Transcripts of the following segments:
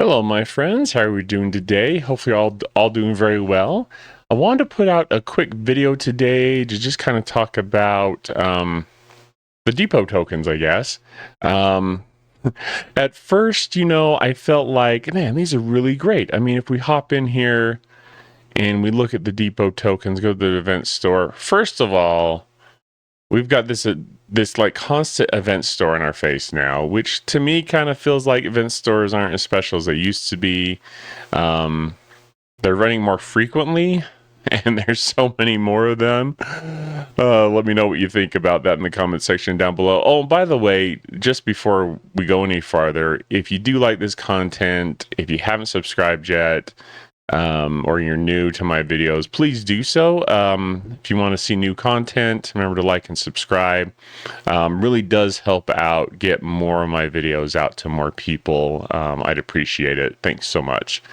Hello, my friends. How are we doing today? Hopefully, all doing very well. I wanted to put out a quick video today to just kind of talk about the depot tokens, I guess. Um, at first, I felt like, man, these are really great. I mean, if we hop in here and we look at the depot tokens, go to the event store. First of all, we've got this like constant event store in our face now, which to me kind of feels like event stores aren't as special as they used to be. Um, they're running more frequently, and there's so many more of them. Let me know what you think about that in the comment section down below. Oh, by the way, just before we go any farther, if you do like this content, if you haven't subscribed yet, or you're new to my videos, please do so. If you want to see new content, remember to like and subscribe. Really does help out get more of my videos out to more people. I'd appreciate it. Thanks so much.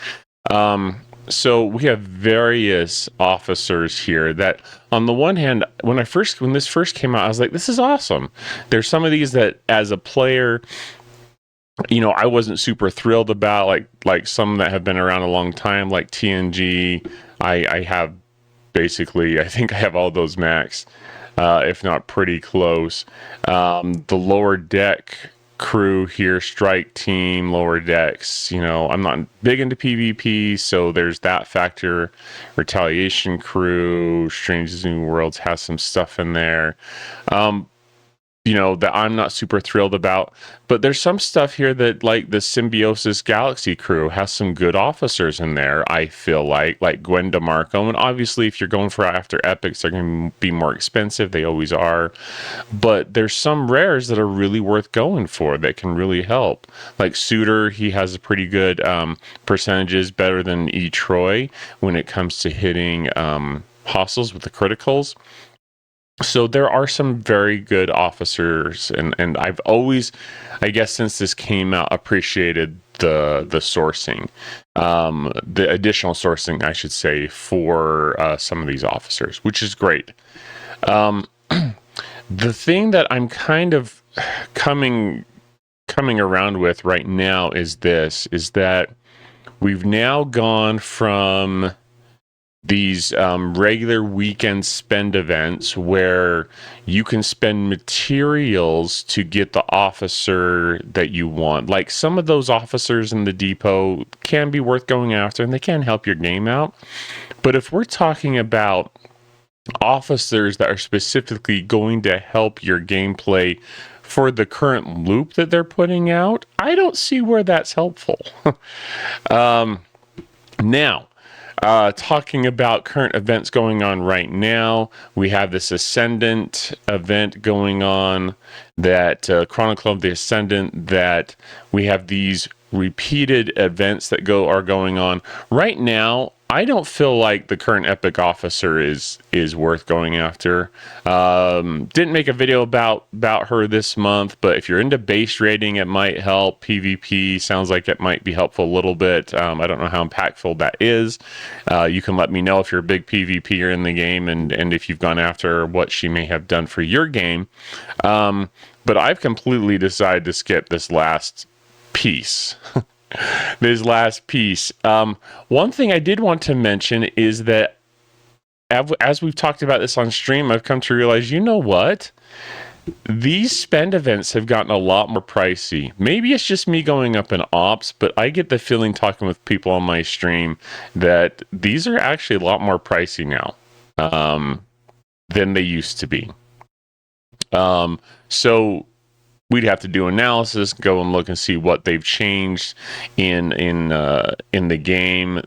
So we have various officers here that, on the one hand, when this first came out, I was like, this is awesome. There's some of these that as a player, I wasn't super thrilled about, like some that have been around a long time, like TNG. I have basically, I think I have all those maxed, if not pretty close. The lower deck crew here, strike team, lower decks, I'm not big into PvP, so there's that factor. Retaliation crew, Strange New Worlds has some stuff in there. That I'm not super thrilled about. But there's some stuff here that, like the Symbiosis Galaxy crew, has some good officers in there, I feel like Gwen DeMarco. And obviously, if you're going for after epics, they're going to be more expensive. They always are. But there's some rares that are really worth going for that can really help. Like Suitor, he has a pretty good percentages, better than E. Troy when it comes to hitting hostiles with the criticals. So there are some very good officers, and I've always, I guess since this came out, appreciated the sourcing, the additional sourcing, I should say, for some of these officers, which is great. The thing that I'm kind of coming around with right now is that we've now gone from these regular weekend spend events where you can spend materials to get the officer that you want. Like, some of those officers in the depot can be worth going after, and they can help your game out. But if we're talking about officers that are specifically going to help your gameplay for the current loop that they're putting out, I don't see where that's helpful. Now, talking about current events going on right now, we have this Ascendant event going on, that Chronicle of the Ascendant, that we have these repeated events that are going on right now. I don't feel like the current epic officer is worth going after. Didn't make a video about her this month, but if you're into base rating, it might help. PvP sounds like it might be helpful a little bit. I don't know how impactful that is. You can let me know if you're a big PvPer in the game, and if you've gone after what she may have done for your game. But I've completely decided to skip this last piece. One thing I did want to mention is that, as we've talked about this on stream, I've come to realize, you know what? These spend events have gotten a lot more pricey. Maybe it's just me going up in ops, but I get the feeling, talking with people on my stream, that these are actually a lot more pricey now than they used to be. So we'd have to do analysis, go and look and see what they've changed in the game.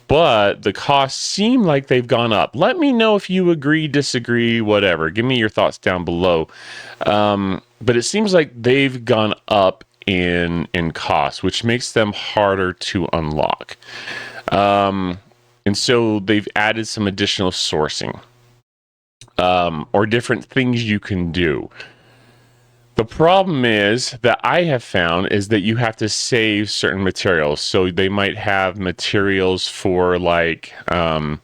But the costs seem like they've gone up. Let me know if you agree, disagree, whatever. Give me your thoughts down below. But it seems like they've gone up in cost, which makes them harder to unlock. And so they've added some additional sourcing, or different things you can do. The problem is that I have found is that you have to save certain materials. So they might have materials for, like, and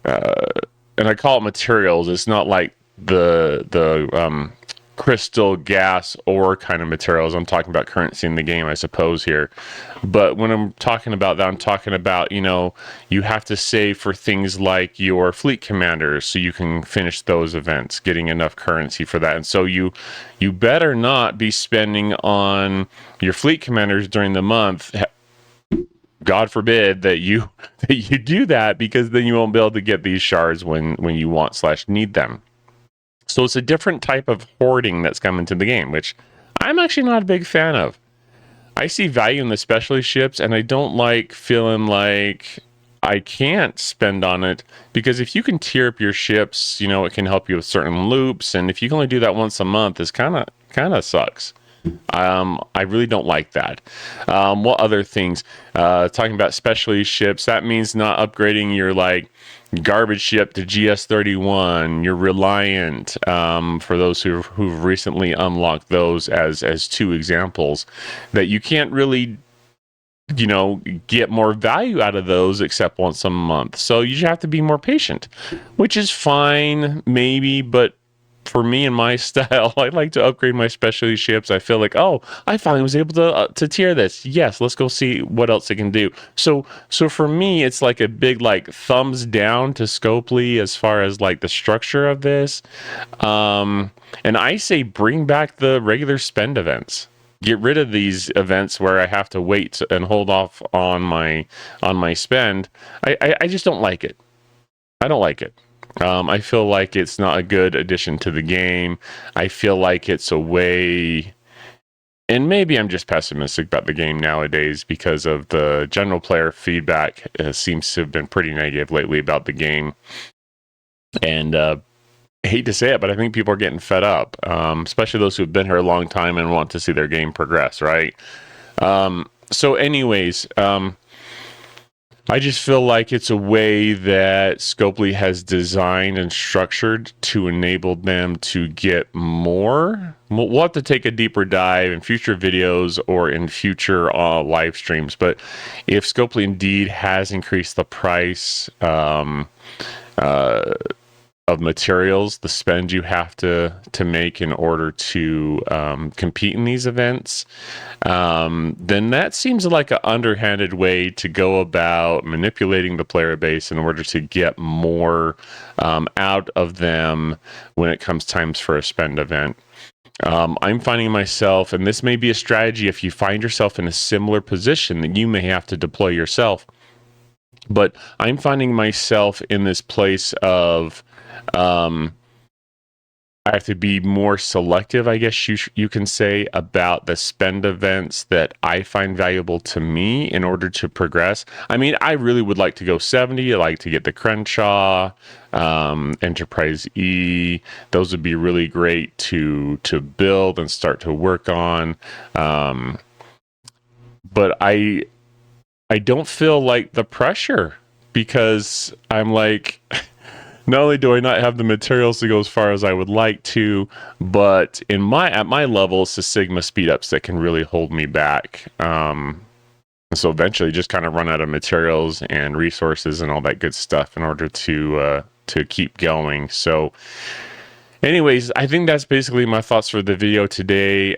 I call it materials. It's not like the crystal, gas, ore kind of materials. I'm talking about currency in the game, I suppose, here. But when I'm talking about that, I'm talking about, you have to save for things like your fleet commanders so you can finish those events, getting enough currency for that. And so you better not be spending on your fleet commanders during the month. God forbid that you do that, because then you won't be able to get these shards when you want/need them. So it's a different type of hoarding that's come into the game, which I'm actually not a big fan of. I see value in the specialty ships, and I don't like feeling like I can't spend on it, because if you can tier up your ships, it can help you with certain loops, and if you can only do that once a month, it's kind of sucks. I really don't like that. What other things? Talking about specialty ships, that means not upgrading your garbage ship to GS31. You're reliant, for those who've recently unlocked those as two examples, that you can't really get more value out of those except once a month. So you just have to be more patient, which is fine, maybe, but for me and my style, I like to upgrade my specialty ships. I feel like, oh, I finally was able to tier this. Yes, let's go see what else it can do. So for me, it's like a big thumbs down to Scopely as far as the structure of this. And I say bring back the regular spend events. Get rid of these events where I have to wait and hold off on my spend. I just don't like it. I don't like it. I feel like it's not a good addition to the game. I feel like it's a way, and maybe I'm just pessimistic about the game nowadays because of the general player feedback seems to have been pretty negative lately about the game. And I hate to say it, but I think people are getting fed up, especially those who've been here a long time and want to see their game progress, right? So anyways, I just feel like it's a way that Scopely has designed and structured to enable them to get more. We'll have to take a deeper dive in future videos or in future live streams. But if Scopely indeed has increased the price of materials, the spend you have to make in order to compete in these events, then that seems like an underhanded way to go about manipulating the player base in order to get more out of them when it comes times for a spend event. I'm finding myself, and this may be a strategy if you find yourself in a similar position that you may have to deploy yourself, but I'm finding myself in this place of I have to be more selective, I guess you can say, about the spend events that I find valuable to me in order to progress. I mean, I really would like to go 70. I like to get the Crenshaw, Enterprise E. Those would be really great to build and start to work on. But I don't feel like the pressure, because I'm like, not only do I not have the materials to go as far as I would like to, but at my level, it's the Sigma speed ups that can really hold me back. So eventually, just kind of run out of materials and resources and all that good stuff in order to keep going. So, anyways, I think that's basically my thoughts for the video today.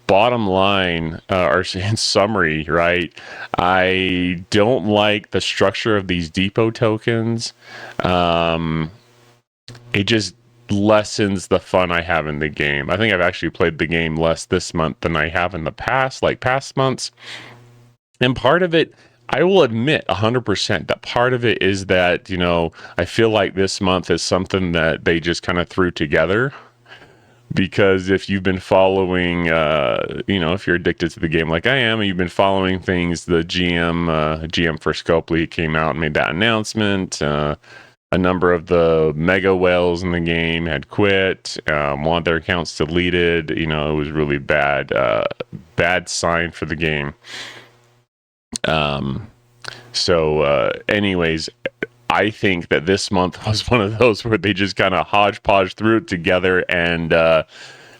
Bottom line, or in summary, right? I don't like the structure of these depot tokens. It just lessens the fun I have in the game. I think I've actually played the game less this month than I have in the past months. And part of it, I will admit 100% that part of it is that, I feel like this month is something that they just kind of threw together. Because if you've been following, if you're addicted to the game like I am, and you've been following things, the GM for Scopely came out and made that announcement. A number of the mega whales in the game had quit, wanted their accounts deleted. It was really bad sign for the game. Anyways, I think that this month was one of those where they just kind of hodgepodge threw it together and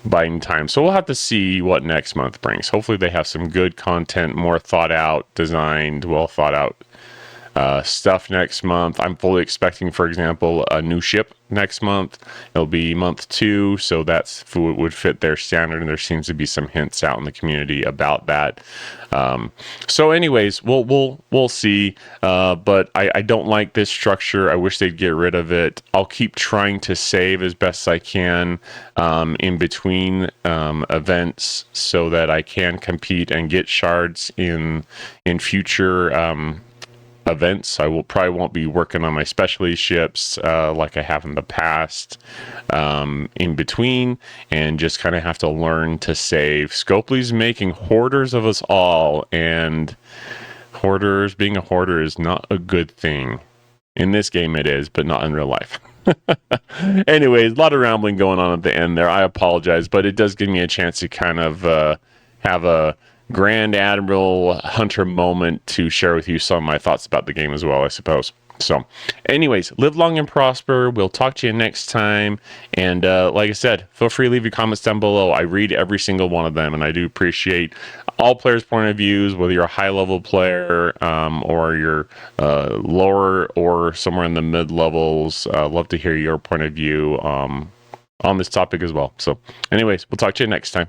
biding time. So we'll have to see what next month brings. Hopefully they have some good content, more thought out, designed, well thought out stuff next month. I'm fully expecting, for example, a new ship next month. It'll be month 2, so that's would fit their standard, and there seems to be some hints out in the community about that. So anyways, we'll see. But I don't like this structure. I wish they'd get rid of it. I'll keep trying to save as best I can in between events so that I can compete and get shards in future events. I probably won't be working on my specialty ships like I have in the past in between, and just kind of have to learn to save. Scopely's making hoarders of us all, and being a hoarder is not a good thing. In this game it is, but not in real life. Anyways, a lot of rambling going on at the end there. I apologize, but it does give me a chance to kind of have a Grand Admiral Hunter moment to share with you some of my thoughts about the game as well, I suppose. So anyways, live long and prosper. We'll talk to you next time. And like I said, feel free to leave your comments down below. I read every single one of them, and I do appreciate all players' point of views, whether you're a high-level player or you're lower or somewhere in the mid-levels. Love to hear your point of view on this topic as well. So anyways, we'll talk to you next time.